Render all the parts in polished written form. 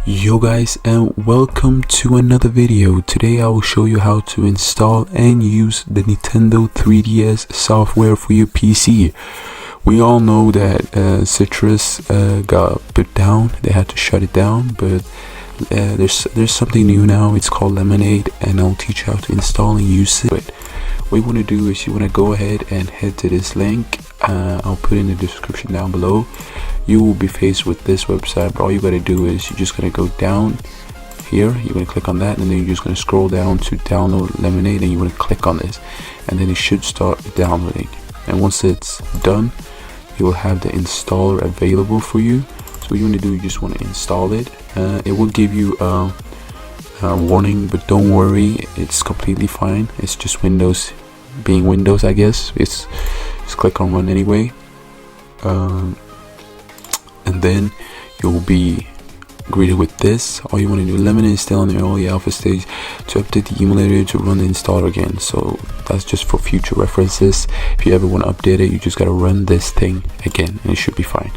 Yo guys, and welcome to another video. Today I will show you how to install and use the Nintendo 3DS software for your PC. We all know that Citrus got put down. They had to shut it down, but there's something new now. It's called Lemonade, and I'll teach you how to install and use it. But what you want to do is you want to go ahead and head to this link. I'll put in the description down below. You will be faced with this website, but all you gotta do is you're just gonna go down here, you're gonna click on that, and then you're just gonna scroll down to download Lemonade, and you want to click on this, and then it should start downloading. And once it's done, you will have the installer available for you. So what you want to do, you just want to install it. It will give you a warning, but don't worry, it's completely fine. It's just Windows being Windows, I guess. It's just click on run anyway. And then you'll be greeted with this. All you want to do, Lemonade is still in the early alpha stage. To update the emulator to run the installer again. So that's just for future references. If you ever want to update it, you just gotta run this thing again, and it should be fine.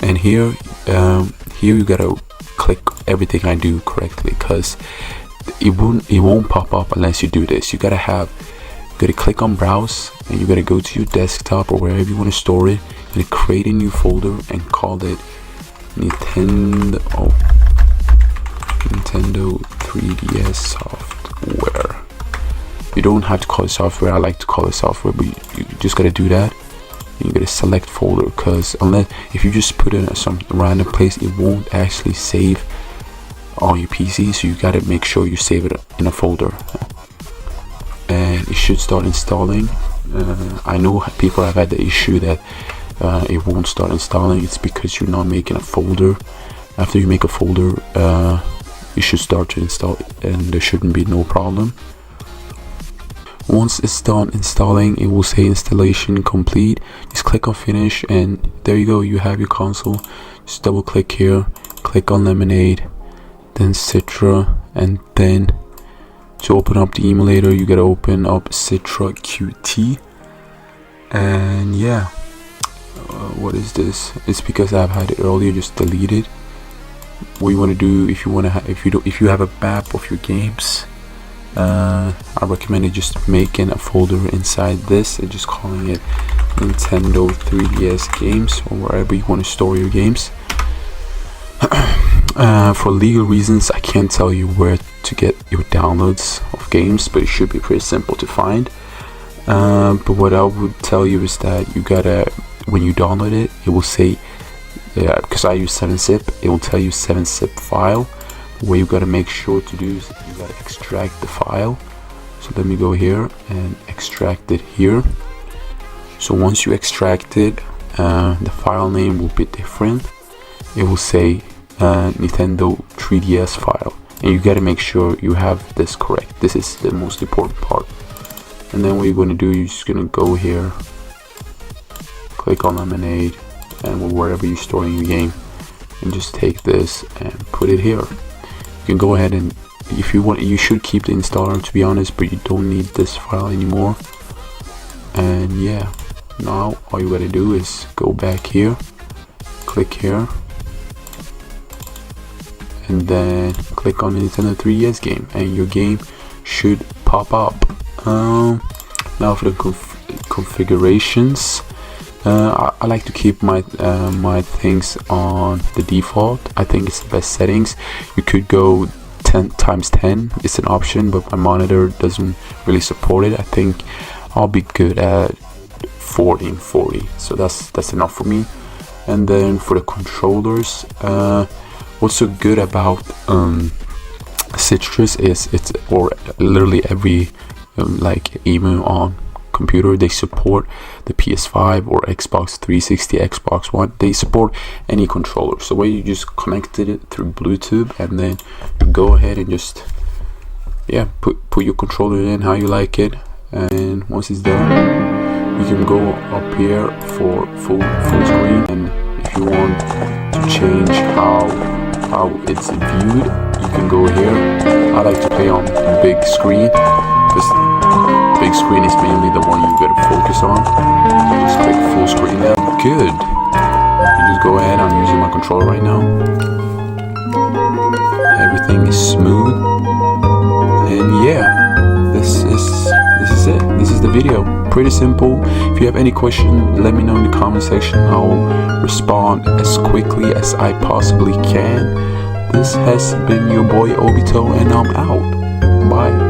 And here you gotta click everything I do correctly, because it won't pop up unless you do this. You gotta click on browse, and you gotta go to your desktop or wherever you want to store it, and create a new folder and call it Nintendo 3DS software. You don't have to call it software. I like to call it software, but you just gotta do that. You gotta select folder, because if you just put it in some random place, it won't actually save on your PC. So you gotta make sure you save it in a folder, and it should start installing. I know people have had the issue that it won't start installing. It's because you're not making a folder. After you make a folder, you should start to install, and there shouldn't be no problem. Once it's done installing, it will say installation complete. Just click on finish, and there you go, you have your console. Just double click here, click on Lemonade, then Citra, and then to open up the emulator, you gotta open up Citra Qt. And yeah, what is this? It's because I've had it earlier, just delete it. What you want to do, if you have a map of your games, I recommend just making a folder inside this and just calling it Nintendo 3DS games, or wherever you want to store your games. For legal reasons, I can't tell you where to get your downloads of games, but it should be pretty simple to find. But what I would tell you is that you gotta, when you download it, it will say, because I use 7-zip, it will tell you 7-zip file. What you gotta make sure to do is you gotta extract the file. So let me go here and extract it here. So once you extract it, the file name will be different. It will say Nintendo 3DS file, and you gotta make sure you have this correct. This is the most important part. And then what you're gonna do, you're just gonna go here, click on Lemonade, and wherever you're storing your game, and just take this and put it here. You can go ahead, and if you want, you should keep the installer, to be honest, but you don't need this file anymore. And yeah, now all you gotta do is go back here, click here, and then click on the Nintendo 3DS game, and your game should pop up. Now for the configurations, I like to keep my things on the default. I think it's the best settings. You could go 10x10, it's an option, but my monitor doesn't really support it. I think I'll be good at 40 and 40, so that's enough for me. And then for the controllers, what's so good about Citrus is or literally every like emu on computer, they support the PS5 or Xbox 360, Xbox One. They support any controller. So where you just connected it through Bluetooth, and then you go ahead and just put your controller in how you like it. And once it's done, you can go up here for full screen, and if you want to change how it's viewed, you can go here. I like to play on big screen, because big screen is mainly the one you gotta focus on. So just click full screen there. Good. You just go ahead. I'm using my controller right now. video. Pretty simple. If you have any question, let me know in the comment section. I'll respond as quickly as I possibly can. This has been your boy Obito, and I'm out. Bye.